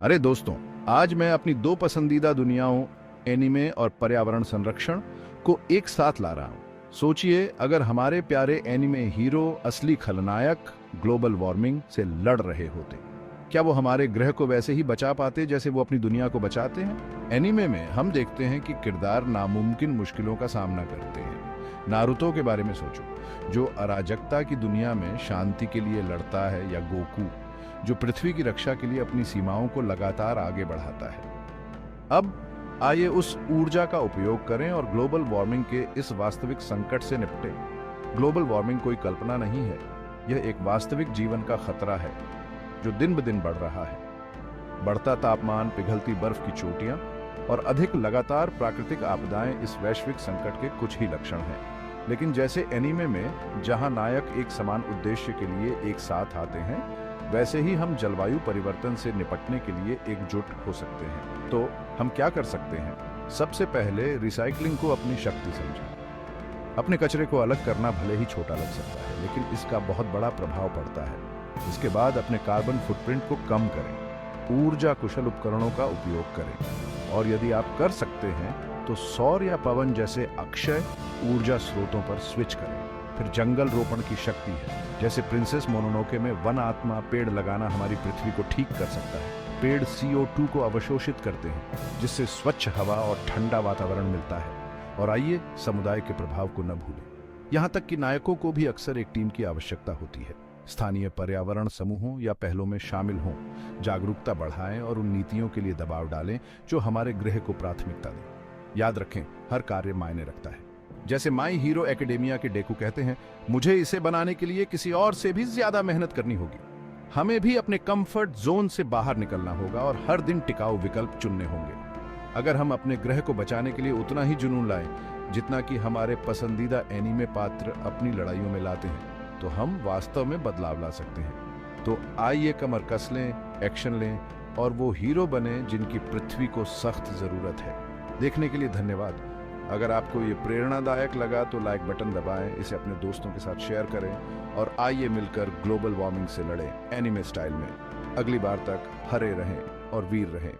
अरे दोस्तों, आज मैं अपनी दो पसंदीदा दुनियाओं एनिमे और पर्यावरण संरक्षण को एक साथ ला रहा हूं। सोचिए, अगर हमारे प्यारे एनिमे हीरो असली खलनायक ग्लोबल वार्मिंग से लड़ रहे होते, क्या वो हमारे ग्रह को वैसे ही बचा पाते जैसे वो अपनी दुनिया को बचाते हैं? एनिमे में हम देखते हैं कि किरदार नामुमकिन मुश्किलों का सामना करते हैं। नारुतो के बारे में सोचो, जो अराजकता की दुनिया में शांति के लिए लड़ता है, या गोकू, जो पृथ्वी की रक्षा के लिए अपनी सीमाओं को लगातार आगे बढ़ाता है। अब आइए उस ऊर्जा का उपयोग करें और ग्लोबल वार्मिंग के इस वास्तविक संकट से निपटें। ग्लोबल वार्मिंग कोई कल्पना नहीं है, यह एक वास्तविक जीवन का खतरा है जो दिन ब दिन बढ़ रहा है। बढ़ता तापमान, पिघलती बर्फ की चोटियां और अधिक लगातार प्राकृतिक आपदाएं इस वैश्विक संकट के कुछ ही लक्षण हैं। लेकिन जैसे एनीमे में जहां नायक एक समान उद्देश्य के लिए एक साथ आते हैं, वैसे ही हम जलवायु परिवर्तन से निपटने के लिए एकजुट हो सकते हैं। तो हम क्या कर सकते हैं? सबसे पहले रिसाइकलिंग को अपनी शक्ति समझें। अपने कचरे को अलग करना भले ही छोटा लग सकता है, लेकिन इसका बहुत बड़ा प्रभाव पड़ता है। इसके बाद अपने कार्बन फुटप्रिंट को कम करें, ऊर्जा कुशल उपकरणों का उपयोग करें, और यदि आप कर सकते हैं तो सौर या पवन जैसे अक्षय ऊर्जा स्रोतों पर स्विच करें। फिर जंगल रोपण की शक्ति है। जैसे प्रिंसेस मोनोनोके में वन आत्मा पेड़ लगाना हमारी पृथ्वी को ठीक कर सकता है। पेड़ CO2 को अवशोषित करते हैं, जिससे स्वच्छ हवा और ठंडा वातावरण मिलता है। और आइए समुदाय के प्रभाव को न भूलें। यहाँ तक कि नायकों को भी अक्सर एक टीम की आवश्यकता होती है। स्थानीय पर्यावरण समूहों या पहलों में शामिल हों, जागरूकता बढ़ाएं और उन नीतियों के लिए दबाव डालें जो हमारे ग्रह को प्राथमिकता दें। याद रखें, हर कार्य मायने रखता है। जैसे माई हीरो एकेडेमिया के डेकू कहते हैं, मुझे इसे बनाने के लिए किसी और से भी ज्यादा मेहनत करनी होगी। हमें भी अपने कंफर्ट जोन से बाहर निकलना होगा और हर दिन टिकाऊ विकल्प चुनने होंगे। अगर हम अपने ग्रह को बचाने के लिए उतना ही जुनून लाएं जितना कि हमारे पसंदीदा एनीमे पात्र अपनी लड़ाइयों में लाते हैं, तो हम वास्तव में बदलाव ला सकते हैं। तो आइए कमर कस लें, एक्शन लें और वो हीरो बने जिनकी पृथ्वी को सख्त जरूरत है। देखने के लिए धन्यवाद। अगर आपको ये प्रेरणादायक लगा तो लाइक बटन दबाएं, इसे अपने दोस्तों के साथ शेयर करें और आइए मिलकर ग्लोबल वार्मिंग से लड़ें एनीमे स्टाइल में। अगली बार तक हरे रहें और वीर रहें।